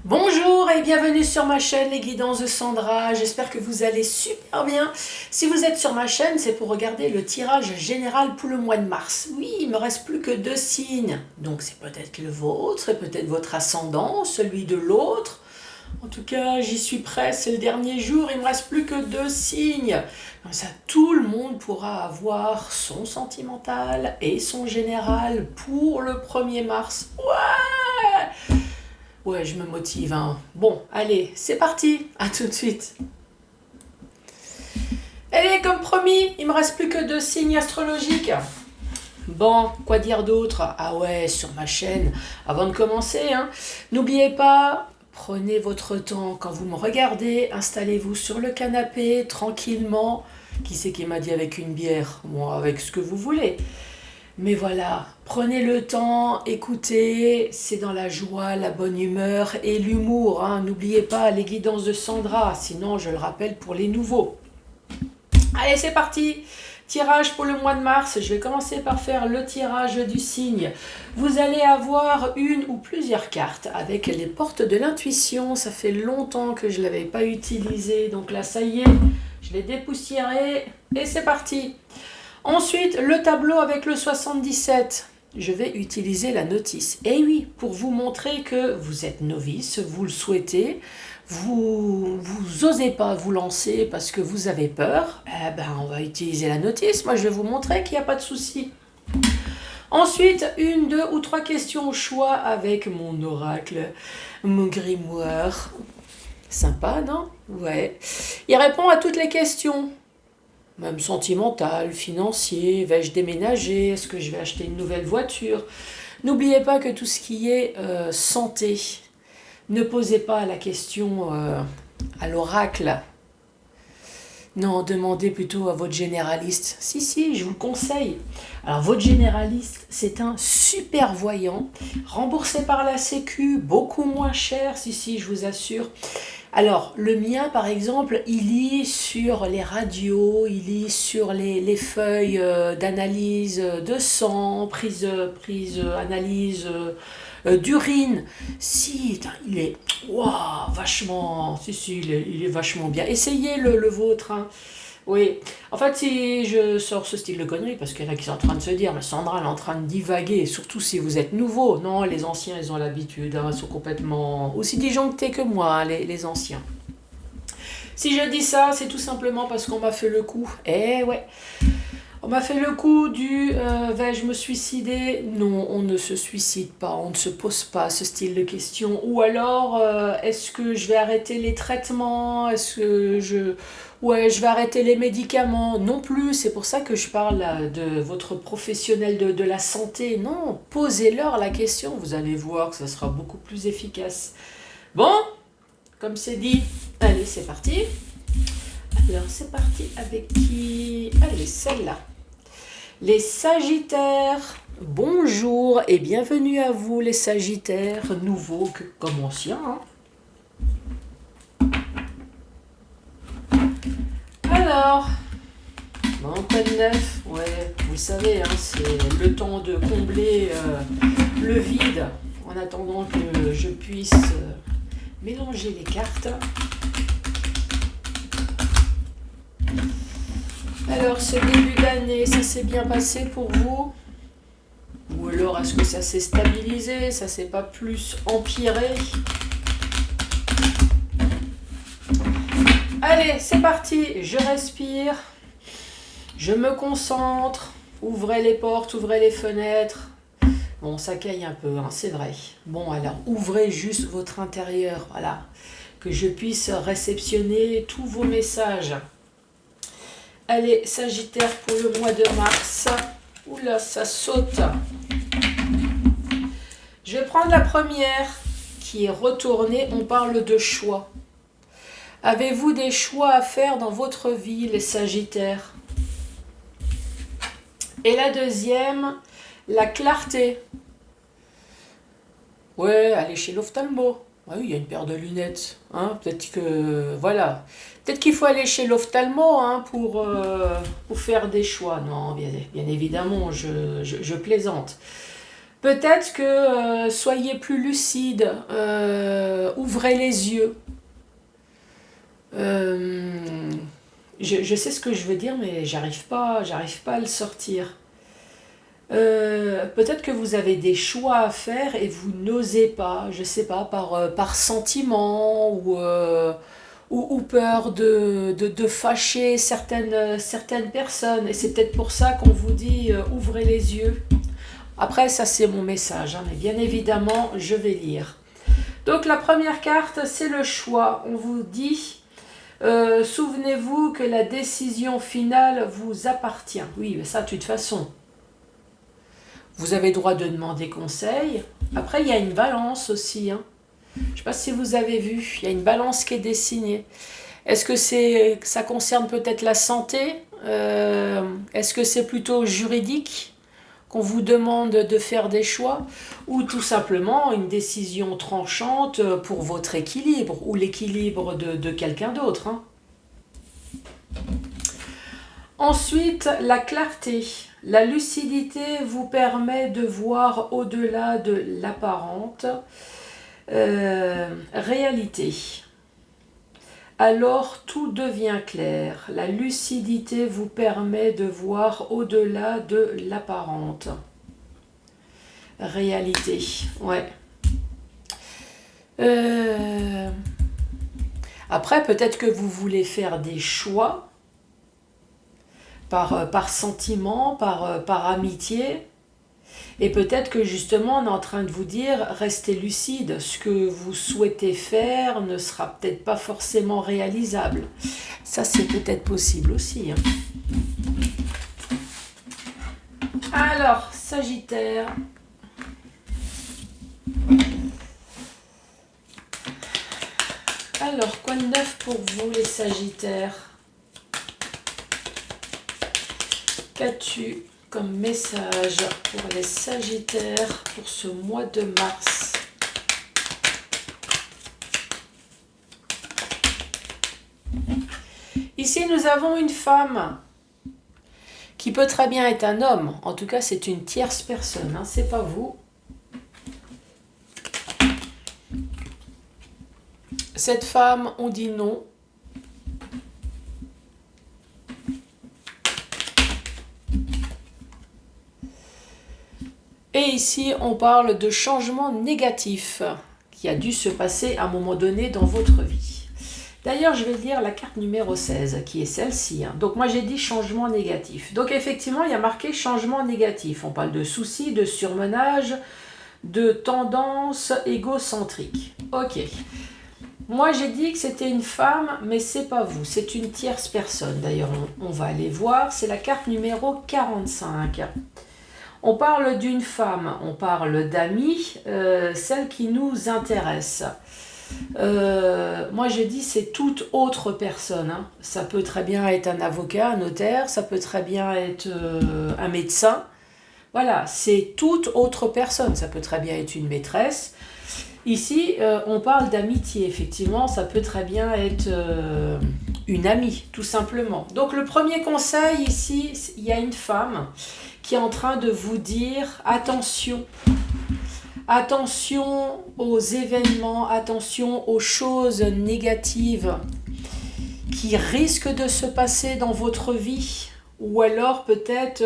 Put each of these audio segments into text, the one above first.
Bonjour et bienvenue sur ma chaîne Les Guidances de Sandra, j'espère que vous allez super bien. Si vous êtes sur ma chaîne, c'est pour regarder le tirage général pour le mois de mars. Oui, il me reste plus que 2 signes, donc c'est peut-être le vôtre, c'est peut-être votre ascendant, celui de l'autre. En tout cas, j'y suis prêt, c'est le dernier jour, il me reste plus que 2 signes. Comme ça, tout le monde pourra avoir son sentimental et son général pour le 1er mars. Ouais! Ouais, je me motive, hein. Bon, allez, c'est parti. À tout de suite. Allez, comme promis, il me reste plus que 2 signes astrologiques. Bon, quoi dire d'autre? Ah ouais, sur ma chaîne, avant de commencer, hein, n'oubliez pas, prenez votre temps quand vous me regardez, installez-vous sur le canapé, tranquillement. Qui c'est qui m'a dit avec une bière? Moi, avec ce que vous voulez. Mais voilà, prenez le temps, écoutez, c'est dans la joie, la bonne humeur et l'humour, hein. N'oubliez pas les guidances de Sandra, sinon je le rappelle pour les nouveaux. Allez, c'est parti. Tirage pour le mois de mars. Je vais commencer par faire le tirage du signe. Vous allez avoir une ou plusieurs cartes avec les portes de l'intuition. Ça fait longtemps que je ne l'avais pas utilisé, donc là, ça y est, je l'ai dépoussiéré et c'est parti. Ensuite, le tableau avec le 77. Je vais utiliser la notice. Et oui, pour vous montrer que vous êtes novice, vous le souhaitez, vous osez pas vous lancer parce que vous avez peur, eh ben on va utiliser la notice. Moi, je vais vous montrer qu'il n'y a pas de souci. Ensuite, 1, 2 ou 3 questions au choix avec mon oracle, mon grimoire. Sympa, non? Ouais. Il répond à toutes les questions. Même sentimental, financier, vais-je déménager, est-ce que je vais acheter une nouvelle voiture? N'oubliez pas que tout ce qui est santé, ne posez pas la question à l'oracle. Non, demandez plutôt à votre généraliste. Si, je vous le conseille. Alors, votre généraliste, c'est un super voyant, remboursé par la Sécu, beaucoup moins cher, si, je vous assure. Alors, le mien, par exemple, il lit sur les radios, il lit sur les feuilles d'analyse de sang, analyse d'urine. Si, il est vachement, il est vachement bien. Essayez le vôtre, hein. Oui, en fait, si je sors ce style de conneries, parce qu'il y en a qui sont en train de se dire, mais Sandra, elle est en train de divaguer, surtout si vous êtes nouveau. Non, les anciens, ils ont l'habitude, hein, ils sont complètement aussi disjonctés que moi, hein, les anciens. Si je dis ça, c'est tout simplement parce qu'on m'a fait le coup. Eh ouais, on m'a fait le coup du vais-je me suicider? Non, on ne se suicide pas, on ne se pose pas ce style de questions. Ou alors, est-ce que je vais arrêter les traitements? Est-ce que je vais arrêter les médicaments? Non plus, c'est pour ça que je parle là, de votre professionnel de la santé. Non, posez-leur la question, vous allez voir que ça sera beaucoup plus efficace. Bon, comme c'est dit, allez, c'est parti. Alors, c'est parti avec qui? Allez, celle-là. Les Sagittaires, bonjour et bienvenue à vous les Sagittaires, nouveaux comme anciens, hein. Alors, bon, pas de neuf, ouais, vous savez, hein, c'est le temps de combler le vide en attendant que je puisse mélanger les cartes. Alors, ce début d'année, ça s'est bien passé pour vous? Ou alors, est-ce que ça s'est stabilisé? Ça s'est pas plus empiré? Allez, c'est parti. Je respire. Je me concentre. Ouvrez les portes, ouvrez les fenêtres. Bon, ça caille un peu, hein, c'est vrai. Bon, alors, ouvrez juste votre intérieur, voilà. Que je puisse réceptionner tous vos messages. Allez, Sagittaire pour le mois de mars. Oula, ça saute. Je vais prendre la première qui est retournée. On parle de choix. Avez-vous des choix à faire dans votre vie, les Sagittaires? Et la deuxième, la clarté. Ouais, allez chez l'ophtalmo. Oui, il y a une paire de lunettes. Hein, peut-être que, voilà. Peut-être qu'il faut aller chez l'ophtalmo, hein, pour faire des choix. Non, bien évidemment, je plaisante. Peut-être que soyez plus lucide, ouvrez les yeux. Je sais ce que je veux dire, mais j'arrive pas à le sortir. Peut-être que vous avez des choix à faire et vous n'osez pas, je sais pas, par sentiment ou peur de fâcher certaines personnes. Et c'est peut-être pour ça qu'on vous dit ouvrez les yeux. Après, ça c'est mon message, hein, mais bien évidemment, je vais lire. Donc la première carte, c'est le choix. On vous dit, souvenez-vous que la décision finale vous appartient. Oui, mais ça, de toute façon. Vous avez le droit de demander conseil. Après, il y a une balance aussi. Hein. Je ne sais pas si vous avez vu, il y a une balance qui est dessinée. Est-ce que ça concerne peut-être la santé Est-ce que c'est plutôt juridique qu'on vous demande de faire des choix, ou tout simplement une décision tranchante pour votre équilibre ou l'équilibre de quelqu'un d'autre. Hein. Ensuite, la clarté. La lucidité vous permet de voir au-delà de l'apparente réalité. Alors tout devient clair. La lucidité vous permet de voir au-delà de l'apparente réalité. Ouais. Après, peut-être que vous voulez faire des choix par sentiment, par amitié. Et peut-être que justement, on est en train de vous dire, restez lucide, ce que vous souhaitez faire ne sera peut-être pas forcément réalisable. Ça, c'est peut-être possible aussi. Hein. Alors, Sagittaire. Alors, quoi de neuf pour vous, les Sagittaires? Qu'as-tu comme message pour les Sagittaires pour ce mois de mars? Ici, nous avons une femme qui peut très bien être un homme. En tout cas, c'est une tierce personne, hein, c'est pas vous. Cette femme, on dit non. Et ici, on parle de changement négatif qui a dû se passer à un moment donné dans votre vie. D'ailleurs, je vais lire la carte numéro 16, qui est celle-ci. Hein. Donc, moi, j'ai dit changement négatif. Donc, effectivement, il y a marqué changement négatif. On parle de soucis, de surmenage, de tendance égocentrique. Ok. Moi, j'ai dit que c'était une femme, mais c'est pas vous. C'est une tierce personne. D'ailleurs, on va aller voir. C'est la carte numéro 45. On parle d'une femme, on parle d'amis, celle qui nous intéresse. Moi, je dis c'est toute autre personne. Hein. Ça peut très bien être un avocat, un notaire, ça peut très bien être un médecin. Voilà, c'est toute autre personne. Ça peut très bien être une maîtresse. Ici, on parle d'amitié, effectivement. Ça peut très bien être une amie, tout simplement. Donc, le premier conseil ici, il y a une femme qui est en train de vous dire attention. Attention aux événements, attention aux choses négatives qui risquent de se passer dans votre vie. Ou alors peut-être,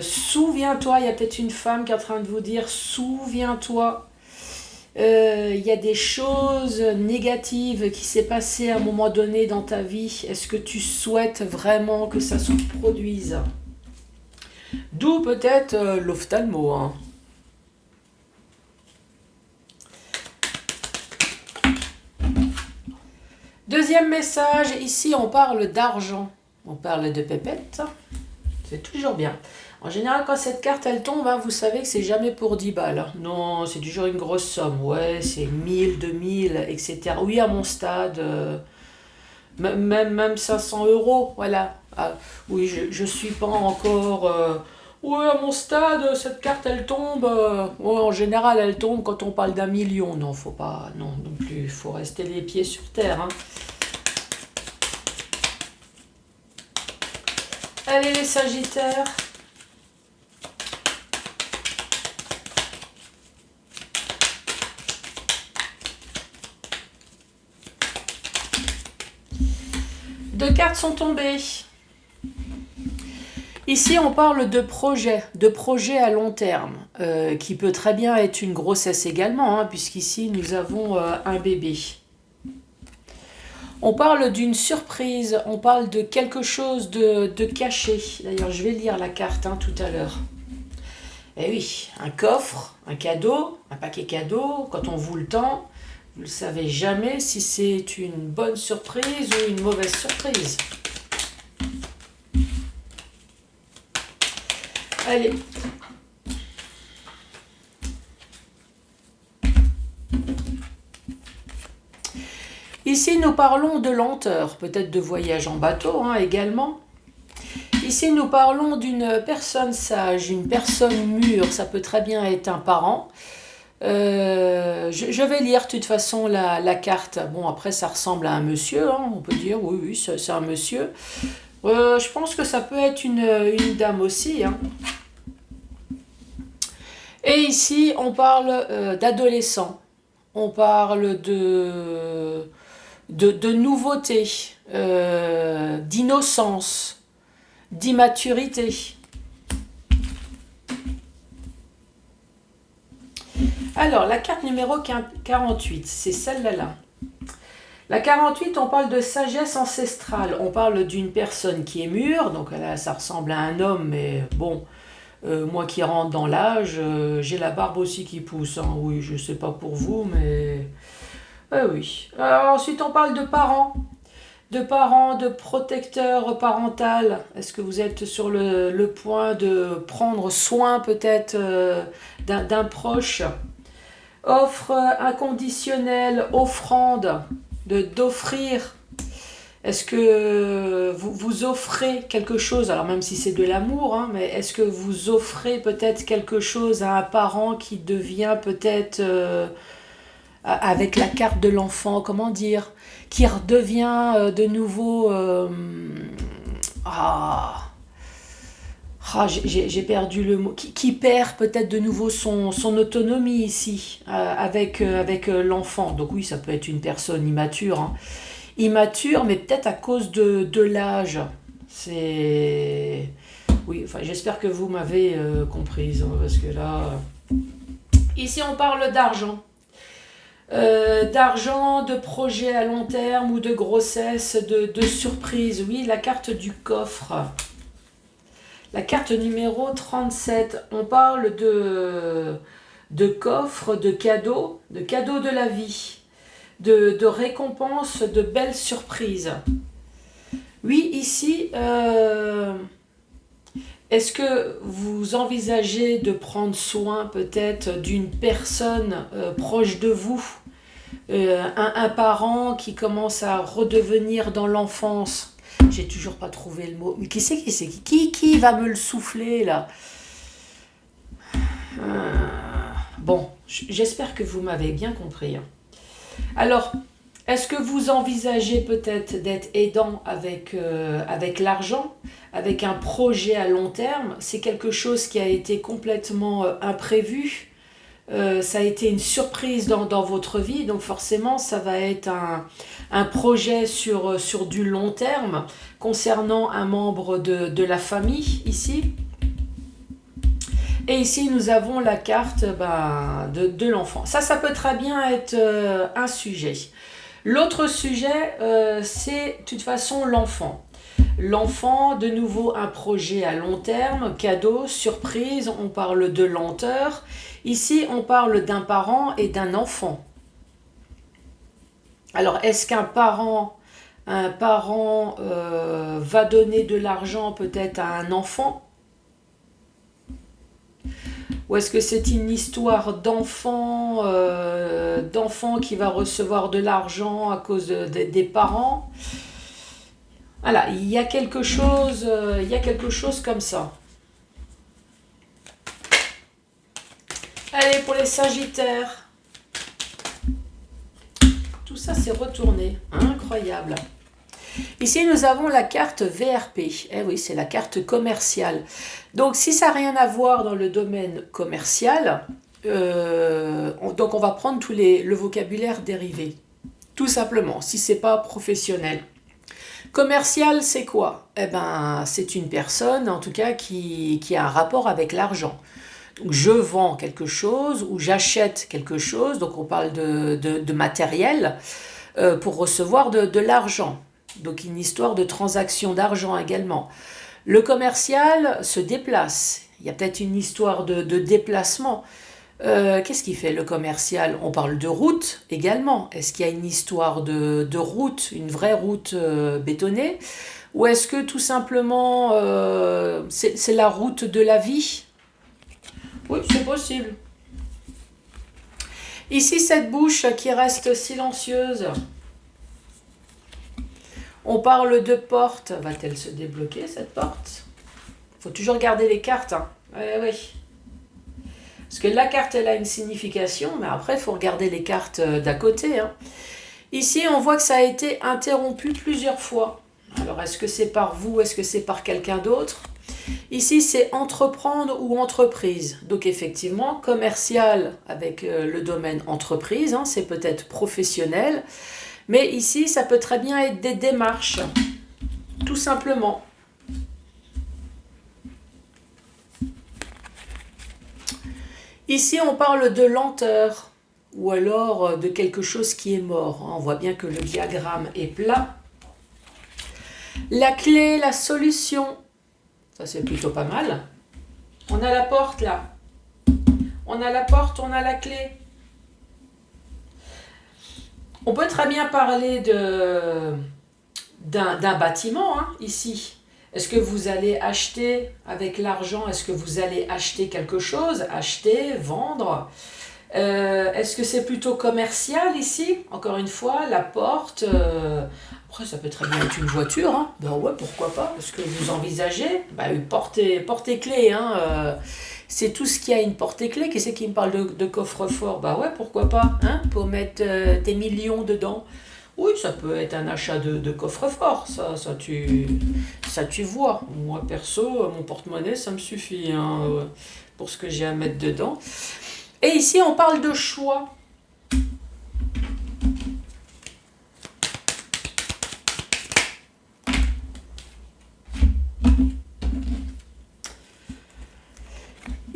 souviens-toi, il y a peut-être une femme qui est en train de vous dire souviens-toi. Il y a des choses négatives qui s'est passé à un moment donné dans ta vie. Est-ce que tu souhaites vraiment que ça se produise ? D'où peut-être l'ophtalmo. Hein. Deuxième message, ici on parle d'argent. On parle de pépettes. C'est toujours bien. En général, quand cette carte elle tombe, hein, vous savez que c'est jamais pour 10 balles. Hein. Non, c'est toujours une grosse somme. Ouais, c'est 1000, 2000, etc. Oui, à mon stade, même 500 €, voilà. Ah, oui, je ne suis pas encore... ouais, à mon stade, cette carte, elle tombe. Ouais, en général, elle tombe quand on parle d'1 million. Non, faut pas, non plus. Il faut rester les pieds sur terre. Hein. Allez, les Sagittaires. Deux cartes sont tombées. Ici, on parle de projet à long terme, qui peut très bien être une grossesse également, hein, puisqu'ici, nous avons un bébé. On parle d'une surprise, on parle de quelque chose de caché. D'ailleurs, je vais lire la carte hein, tout à l'heure. Eh oui, un coffre, un cadeau, un paquet cadeau, quand on vous le tend, vous ne savez jamais si c'est une bonne surprise ou une mauvaise surprise. Allez. Ici, nous parlons de lenteur, peut-être de voyage en bateau hein, également. Ici, nous parlons d'une personne sage, une personne mûre, ça peut très bien être un parent. Je vais lire de toute façon la carte. Bon, après, ça ressemble à un monsieur, hein, on peut dire, oui, c'est un monsieur. Je pense que ça peut être une dame aussi. Hein. Et ici, on parle d'adolescent. On parle de nouveauté, d'innocence, d'immaturité. Alors, la carte numéro 48, c'est celle-là. La 48, on parle de sagesse ancestrale. On parle d'une personne qui est mûre, donc là, ça ressemble à un homme, mais bon, moi qui rentre dans l'âge, j'ai la barbe aussi qui pousse. Hein. Oui, je ne sais pas pour vous, mais... oui. Alors, ensuite, on parle de parents, de protecteurs parental. Est-ce que vous êtes sur le point de prendre soin peut-être d'un proche? Offre inconditionnelle, offrande, d'offrir. Est-ce que vous offrez quelque chose, alors même si c'est de l'amour, hein, mais est-ce que vous offrez peut-être quelque chose à un parent qui devient peut-être, avec la carte de l'enfant, comment dire, qui redevient de nouveau... j'ai perdu le mot. Qui perd peut-être de nouveau son autonomie ici, avec l'enfant. Donc oui, ça peut être une personne immature. Hein. Immature, mais peut-être à cause de l'âge. C'est... Oui, enfin, j'espère que vous m'avez comprise, hein, parce que là... Ici, on parle d'argent. D'argent, de projet à long terme ou de grossesse, de surprise. Oui, la carte du coffre. La carte numéro 37, on parle de coffre, de cadeaux de la vie, de récompenses, de belles surprises. Oui, ici, est-ce que vous envisagez de prendre soin peut-être d'une personne proche de vous, un parent qui commence à redevenir dans l'enfance? J'ai toujours pas trouvé le mot. Mais qui va me le souffler là? Bon, j'espère que vous m'avez bien compris. Hein. Alors, est-ce que vous envisagez peut-être d'être aidant avec l'argent, avec un projet à long terme? C'est quelque chose qui a été complètement imprévu. Ça a été une surprise dans votre vie, donc forcément ça va être un projet sur du long terme concernant un membre de la famille ici. Et ici nous avons la carte de l'enfant. Ça peut très bien être un sujet. L'autre sujet, c'est de toute façon l'enfant. L'enfant, de nouveau un projet à long terme, cadeau, surprise, on parle de lenteur. Ici, on parle d'un parent et d'un enfant. Alors, est-ce qu'un parent va donner de l'argent peut-être à un enfant? Ou est-ce que c'est une histoire d'enfant qui va recevoir de l'argent à cause des parents? Voilà, il y a quelque chose comme ça. Allez, pour les Sagittaires. Tout ça s'est retourné. Incroyable. Ici, nous avons la carte VRP. Eh oui, c'est la carte commerciale. Donc, si ça n'a rien à voir dans le domaine commercial, donc on va prendre le vocabulaire dérivé. Tout simplement, si ce n'est pas professionnel. Commercial, c'est quoi? Eh ben, c'est une personne, en tout cas, qui a un rapport avec l'argent. Donc, je vends quelque chose ou j'achète quelque chose, donc on parle de matériel, pour recevoir de l'argent. Donc une histoire de transaction d'argent également. Le commercial se déplace. Il y a peut-être une histoire de déplacement. Qu'est-ce qu'il fait le commercial? On parle de route également. Est-ce qu'il y a une histoire de route, une vraie route bétonnée? Ou est-ce que tout simplement c'est la route de la vie? Oui, c'est possible. Ici, cette bouche qui reste silencieuse. On parle de porte. Va-t-elle se débloquer, cette porte? Il faut toujours garder les cartes. Hein. Oui. Parce que la carte, elle a une signification, mais après, il faut regarder les cartes d'à côté. Hein. Ici, on voit que ça a été interrompu plusieurs fois. Alors, est-ce que c'est par vous? Est-ce que c'est par quelqu'un d'autre? Ici, c'est entreprendre ou entreprise. Donc, effectivement, commercial avec le domaine entreprise, hein, c'est peut-être professionnel. Mais ici, ça peut très bien être des démarches, tout simplement. Ici, on parle de lenteur ou alors de quelque chose qui est mort. On voit bien que le diagramme est plat. La clé, la solution. Ça, c'est plutôt pas mal. On a la porte, là. On a la porte, on a la clé. On peut très bien parler d'un bâtiment, hein, ici. Est-ce que vous allez acheter avec l'argent? Est-ce que vous allez acheter quelque chose? Acheter, vendre? Est-ce que c'est plutôt commercial ici? Encore une fois, la porte. Après, ça peut très bien être une voiture. Hein. Ben ouais, pourquoi pas? Est-ce que vous envisagez? Ben, porte-clés. Hein, c'est tout ce qui a une porte-clés. Qui c'est qui me parle de coffre-fort? Ben ouais, pourquoi pas? Hein, pour mettre tes millions dedans. Oui, ça peut être un achat de coffre-fort, ça tu vois. Moi, perso, mon porte-monnaie, ça me suffit hein, pour ce que j'ai à mettre dedans. Et ici, on parle de choix.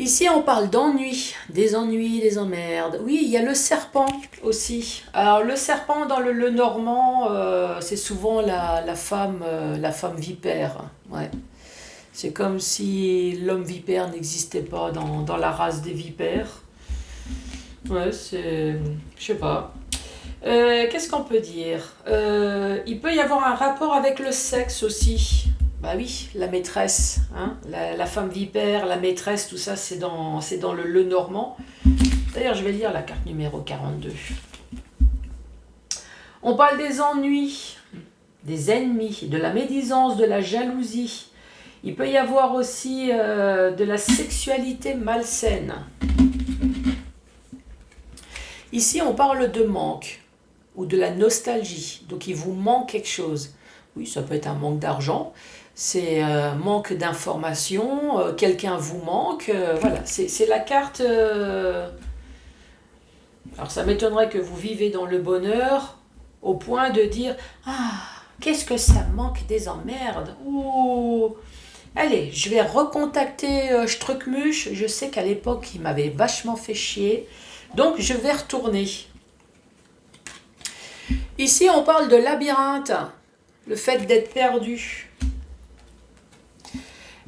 Ici, on parle d'ennuis, des emmerdes. Oui, il y a le serpent aussi. Alors, le serpent dans le normand, c'est souvent la femme vipère. Ouais. C'est comme si l'homme vipère n'existait pas dans la race des vipères. Ouais, c'est... Je sais pas. Qu'est-ce qu'on peut dire? Il peut y avoir un rapport avec le sexe aussi. Bah oui, la maîtresse, hein, la femme vipère, la maîtresse, tout ça, c'est dans le normand. D'ailleurs, je vais lire la carte numéro 42. On parle des ennuis, des ennemis, de la médisance, de la jalousie. Il peut y avoir aussi de la sexualité malsaine. Ici, on parle de manque ou de la nostalgie. Donc, il vous manque quelque chose. Oui, ça peut être un manque d'argent. C'est manque d'informations, quelqu'un vous manque, voilà, c'est la carte... Alors ça m'étonnerait que vous vivez dans le bonheur au point de dire « Ah, qu'est-ce que ça manque des emmerdes !» Ouh, allez, je vais recontacter Struckmuche, je sais qu'à l'époque il m'avait vachement fait chier, donc je vais retourner. Ici on parle de labyrinthe, le fait d'être perdu.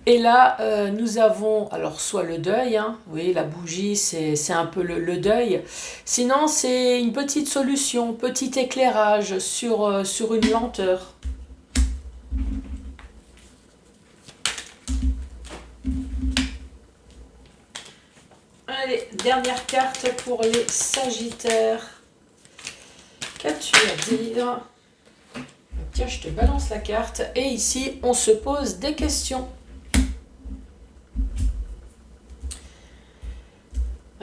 Et là, nous avons, alors soit le deuil, hein, oui, la bougie, c'est un peu le deuil. Sinon, c'est une petite solution, petit éclairage sur une lenteur. Allez, dernière carte pour les Sagittaires. Qu'as-tu à dire? Tiens, je te balance la carte. Et ici, on se pose des questions.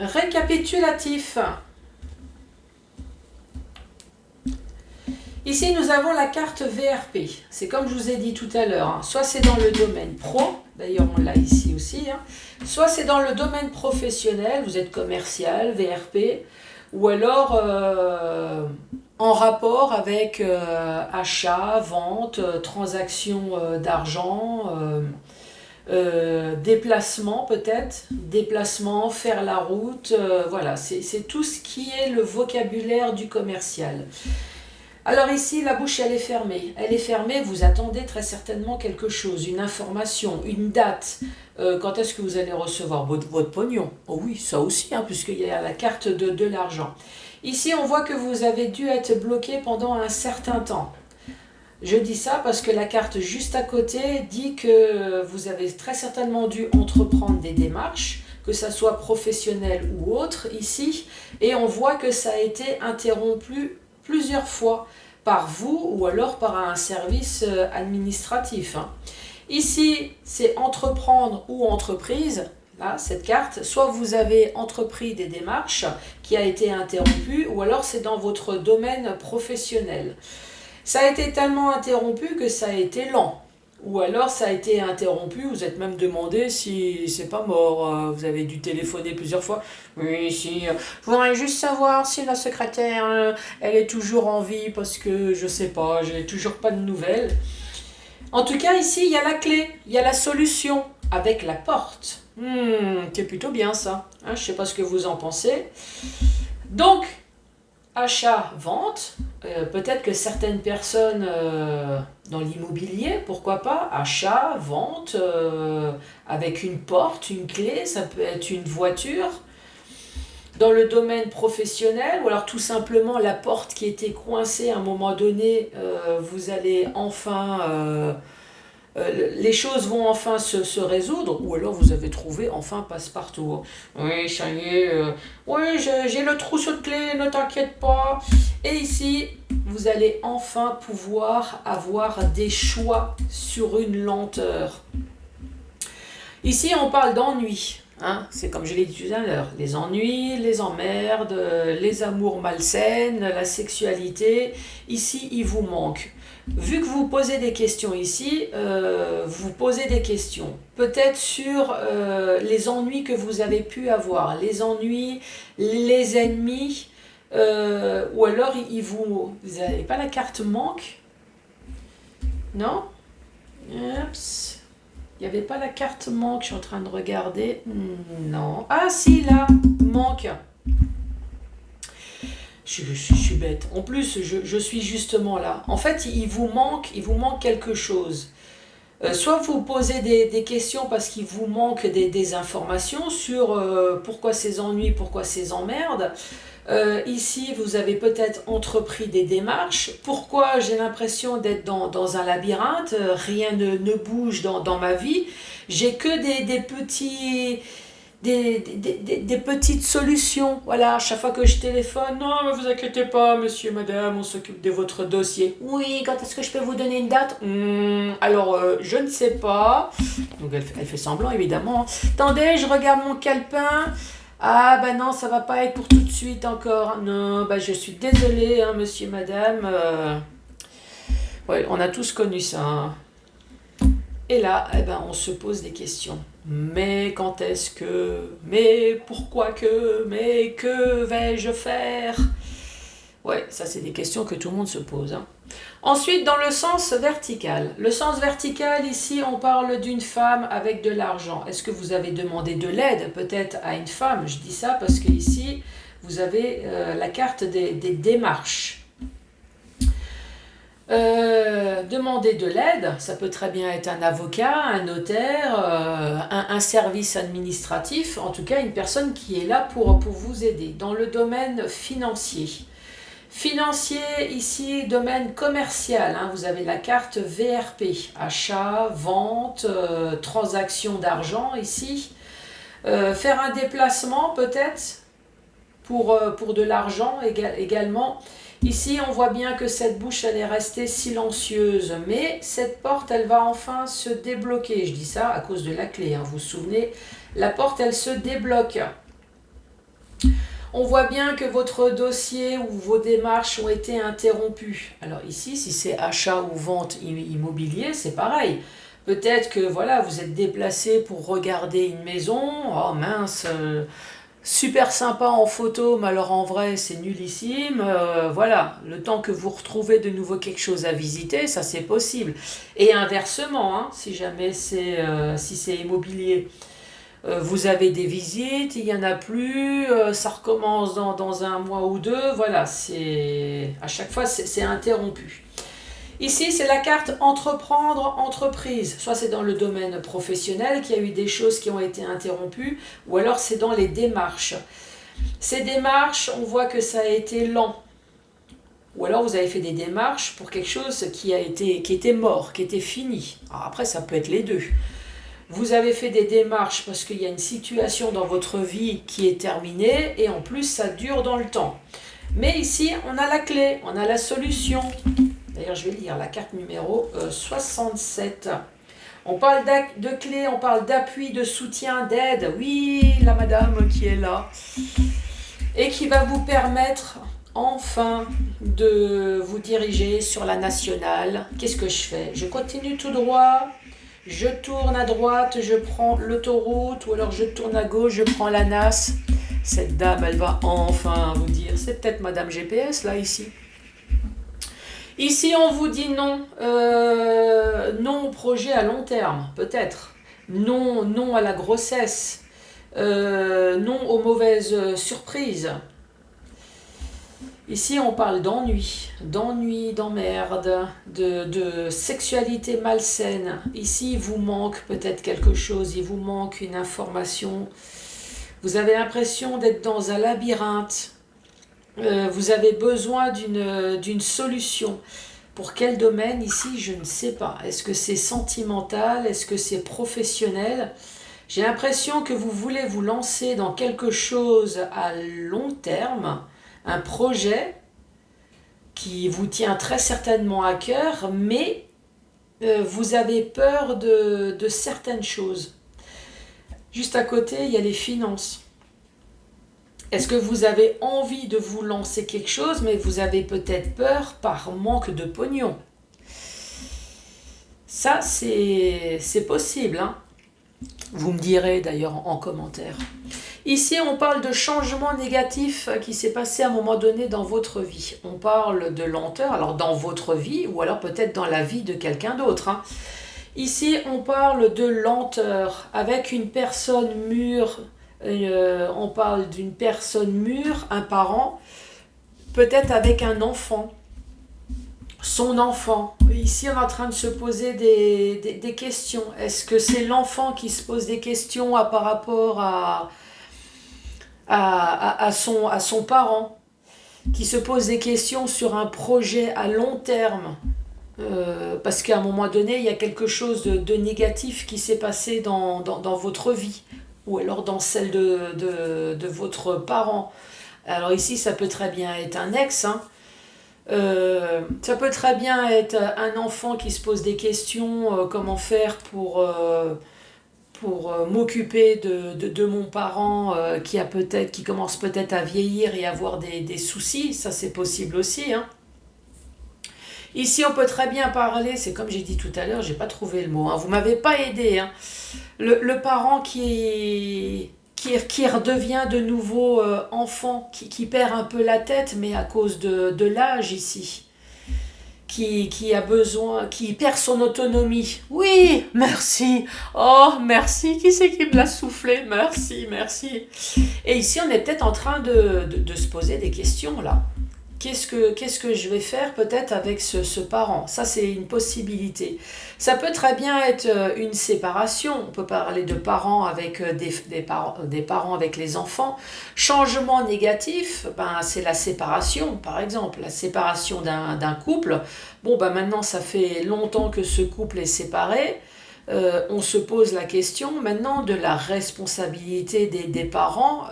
Récapitulatif. Ici, nous avons la carte VRP. C'est comme je vous ai dit tout à l'heure. Hein. Soit c'est dans le domaine pro, d'ailleurs on l'a ici aussi. Hein. Soit c'est dans le domaine professionnel, vous êtes commercial, VRP. Ou alors, en rapport avec achat, vente, transaction d'argent, déplacement peut-être, déplacement, faire la route, voilà, c'est tout ce qui est le vocabulaire du commercial. Alors ici, la bouche, elle est fermée. Elle est fermée, vous attendez très certainement quelque chose, une information, une date. Quand est-ce que vous allez recevoir votre pognon? Oh oui, ça aussi, hein, puisqu'il y a la carte de l'argent. Ici, on voit que vous avez dû être bloqué pendant un certain temps. Je dis ça parce que la carte juste à côté dit que vous avez très certainement dû entreprendre des démarches, que ça soit professionnel ou autre ici, et on voit que ça a été interrompu plusieurs fois par vous ou alors par un service administratif. Ici, c'est entreprendre ou entreprise. Là, cette carte, soit vous avez entrepris des démarches qui a été interrompue ou alors c'est dans votre domaine professionnel. Ça a été tellement interrompu que ça a été lent. Ou alors ça a été interrompu, vous êtes même demandé si c'est pas mort, vous avez dû téléphoner plusieurs fois. Oui, si, je voudrais juste savoir si la secrétaire, elle est toujours en vie parce que je sais pas, j'ai toujours pas de nouvelles. En tout cas, ici, il y a la clé, il y a la solution avec la porte. C'est plutôt bien ça, hein, je sais pas ce que vous en pensez. Donc, achat, vente, peut-être que certaines personnes dans l'immobilier, pourquoi pas, achat, vente, avec une porte, une clé, ça peut être une voiture. Dans le domaine professionnel, ou alors tout simplement la porte qui était coincée à un moment donné, vous allez enfin... les choses vont enfin se résoudre, ou alors vous avez trouvé enfin passe-partout. Oui, ça y est, oui, j'ai le trousseau de clés, ne t'inquiète pas. Et ici, vous allez enfin pouvoir avoir des choix sur une lenteur. Ici, on parle d'ennui. Hein, c'est comme je l'ai dit tout à l'heure, les ennuis, les emmerdes, les amours malsaines, la sexualité. Ici, il vous manque. Vu que vous posez des questions ici, vous posez des questions. Peut-être sur les ennuis que vous avez pu avoir, les ennuis, les ennemis, ou alors vous n'avez pas la carte manque? Non? Oups. Il n'y avait pas la carte manque, je suis en train de regarder. Non. Ah si, là, manque. Je suis bête. En plus, je suis justement là. En fait, il vous manque quelque chose. Soit vous posez des questions parce qu'il vous manque des informations sur pourquoi ces ennuis, pourquoi ces emmerdes. Ici, vous avez peut-être entrepris des démarches. Pourquoi j'ai l'impression d'être dans un labyrinthe? Rien ne bouge dans ma vie. J'ai que des petits... des petites solutions. Voilà, à chaque fois que je téléphone, non, ne vous inquiétez pas, monsieur, madame, on s'occupe de votre dossier. Oui, quand est-ce que je peux vous donner une date? Alors, je ne sais pas. Donc, elle fait semblant, évidemment. Attendez, je regarde mon calepin. Ah, ben non, ça va pas être pour tout de suite encore. Non, ben je suis désolée, hein, monsieur, madame. Ouais, on a tous connu ça. Hein. Et là, eh ben, on se pose des questions. Mais quand est-ce que? Mais pourquoi que? Mais que vais-je faire? Ouais, ça c'est des questions que tout le monde se pose. Hein. Ensuite, dans le sens vertical. Le sens vertical, ici, on parle d'une femme avec de l'argent. Est-ce que vous avez demandé de l'aide peut-être à une femme? Je dis ça parce que ici, vous avez la carte des démarches. Demander de l'aide, ça peut très bien être un avocat, un notaire, un service administratif, en tout cas une personne qui est là pour vous aider. Dans le domaine financier. Financier, ici, domaine commercial, hein, vous avez la carte VRP, achat, vente, transaction d'argent ici. Faire un déplacement peut-être pour de l'argent également. Ici, on voit bien que cette bouche, elle est restée silencieuse, mais cette porte, elle va enfin se débloquer. Je dis ça à cause de la clé, hein, vous vous souvenez, la porte, elle se débloque. On voit bien que votre dossier ou vos démarches ont été interrompues. Alors ici, si c'est achat ou vente immobilier, c'est pareil. Peut-être que voilà, vous êtes déplacé pour regarder une maison. Oh mince, super sympa en photo, mais alors en vrai c'est nullissime. Voilà, le temps que vous retrouvez de nouveau quelque chose à visiter, ça c'est possible. Et inversement, hein, si jamais si c'est immobilier, vous avez des visites, il n'y en a plus, ça recommence dans un mois ou deux, voilà, à chaque fois c'est interrompu. Ici, c'est la carte entreprendre, entreprise. Soit c'est dans le domaine professionnel qu'il y a eu des choses qui ont été interrompues, ou alors c'est dans les démarches. Ces démarches, on voit que ça a été lent. Ou alors vous avez fait des démarches pour quelque chose qui était mort, qui était fini. Alors après, ça peut être les deux. Vous avez fait des démarches parce qu'il y a une situation dans votre vie qui est terminée et en plus ça dure dans le temps. Mais ici, on a la clé, on a la solution. D'ailleurs, je vais lire la carte numéro 67. On parle de clé, on parle d'appui, de soutien, d'aide. Oui, la madame qui est là. Et qui va vous permettre enfin de vous diriger sur la nationale. Qu'est-ce que je fais? Je continue tout droit, je tourne à droite, je prends l'autoroute, ou alors je tourne à gauche, je prends la NAS. Cette dame, elle va enfin vous dire. C'est peut-être madame GPS, là, ici. Ici, on vous dit non. Non au projet à long terme, peut-être. Non, non à la grossesse. Non aux mauvaises surprises. Ici, on parle d'ennui, d'emmerde, de sexualité malsaine. Ici, il vous manque peut-être quelque chose, il vous manque une information. Vous avez l'impression d'être dans un labyrinthe. Vous avez besoin d'une solution. Pour quel domaine ici, je ne sais pas. Est-ce que c'est sentimental? Est-ce que c'est professionnel? J'ai l'impression que vous voulez vous lancer dans quelque chose à long terme, un projet qui vous tient très certainement à cœur, mais vous avez peur de certaines choses. Juste à côté, il y a les finances. Est-ce que vous avez envie de vous lancer quelque chose, mais vous avez peut-être peur par manque de pognon? Ça, c'est possible, hein. Vous me direz d'ailleurs en commentaire. Ici, on parle de changement négatif qui s'est passé à un moment donné dans votre vie. On parle de lenteur, alors dans votre vie, ou alors peut-être dans la vie de quelqu'un d'autre, hein. Ici, on parle de lenteur avec une personne mûre. On parle d'une personne mûre, un parent, peut-être avec un enfant, son enfant. Ici, on est en train de se poser des questions. Est-ce que c'est l'enfant qui se pose des questions par rapport à son parent, qui se pose des questions sur un projet à long terme? Parce qu'à un moment donné, il y a quelque chose de négatif qui s'est passé dans votre vie, ou alors dans celle de votre parent. Alors ici, ça peut très bien être un ex, hein. Ça peut très bien être un enfant qui se pose des questions, comment faire pour m'occuper de mon parent qui commence peut-être à vieillir et avoir des soucis. Ça, c'est possible aussi, hein. Ici, on peut très bien parler, c'est comme j'ai dit tout à l'heure, j'ai pas trouvé le mot, hein, vous m'avez pas aidé, hein. Le parent qui redevient de nouveau enfant, qui perd un peu la tête, mais à cause de l'âge ici, qui a besoin, qui perd son autonomie. Oui, merci. Oh, merci. Qui c'est qui me l'a soufflé? Merci, merci. Et ici, on est peut-être en train de se poser des questions là. Qu'est-ce que je vais faire peut-être avec ce parent? Ça, c'est une possibilité. Ça peut très bien être une séparation. On peut parler de parents avec des parents avec les enfants. Changement négatif, c'est la séparation, par exemple. La séparation d'un couple. Bon, maintenant, ça fait longtemps que ce couple est séparé. On se pose la question maintenant de la responsabilité des parents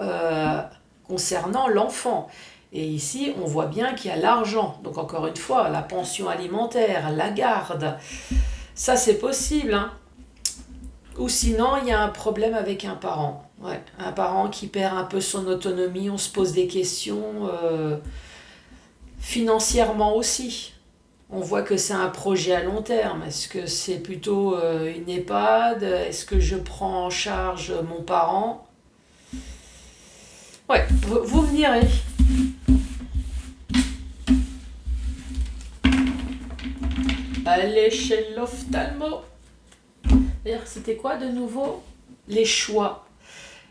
concernant l'enfant. Et ici, on voit bien qu'il y a l'argent. Donc encore une fois, la pension alimentaire, la garde, ça c'est possible, hein. Ou sinon, il y a un problème avec un parent. Ouais, un parent qui perd un peu son autonomie, on se pose des questions financièrement aussi. On voit que c'est un projet à long terme. Est-ce que c'est plutôt une EHPAD? Est-ce que je prends en charge mon parent? Ouais, vous me direz. Allez chez l'ophtalmo. D'ailleurs, c'était quoi de nouveau? Les choix.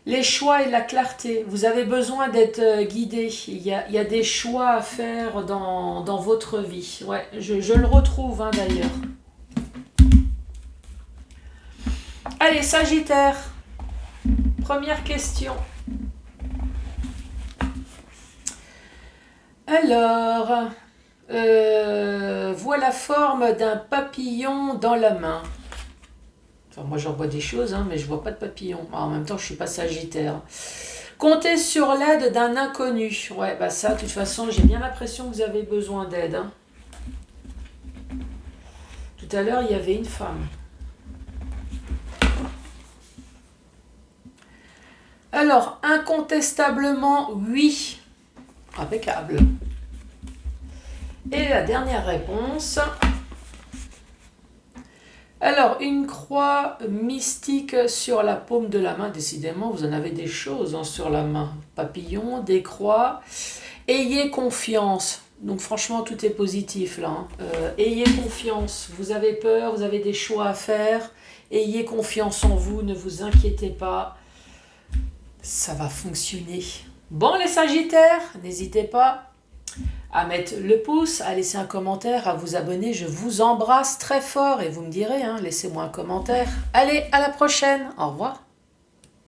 Les choix et la clarté. Vous avez besoin d'être guidé. Il y a des choix à faire dans votre vie. Ouais, je le retrouve hein, d'ailleurs. Allez, Sagittaire. Première question. Alors, vois la forme d'un papillon dans la main. Enfin, moi j'en vois des choses, hein, mais je vois pas de papillon. En même temps, je suis pas Sagittaire. Comptez sur l'aide d'un inconnu. Ouais, bah ça, de toute façon, j'ai bien l'impression que vous avez besoin d'aide. Hein. Tout à l'heure, il y avait une femme. Alors, incontestablement, oui. Impeccable. Et la dernière réponse. Alors, une croix mystique sur la paume de la main. Décidément, vous en avez des choses hein, sur la main. Papillon, des croix. Ayez confiance. Donc franchement, tout est positif là. Hein. Ayez confiance. Vous avez peur, vous avez des choix à faire. Ayez confiance en vous, ne vous inquiétez pas. Ça va fonctionner. Bon les Sagittaires, n'hésitez pas à mettre le pouce, à laisser un commentaire, à vous abonner. Je vous embrasse très fort et vous me direz, hein, laissez-moi un commentaire. Allez, à la prochaine. Au revoir.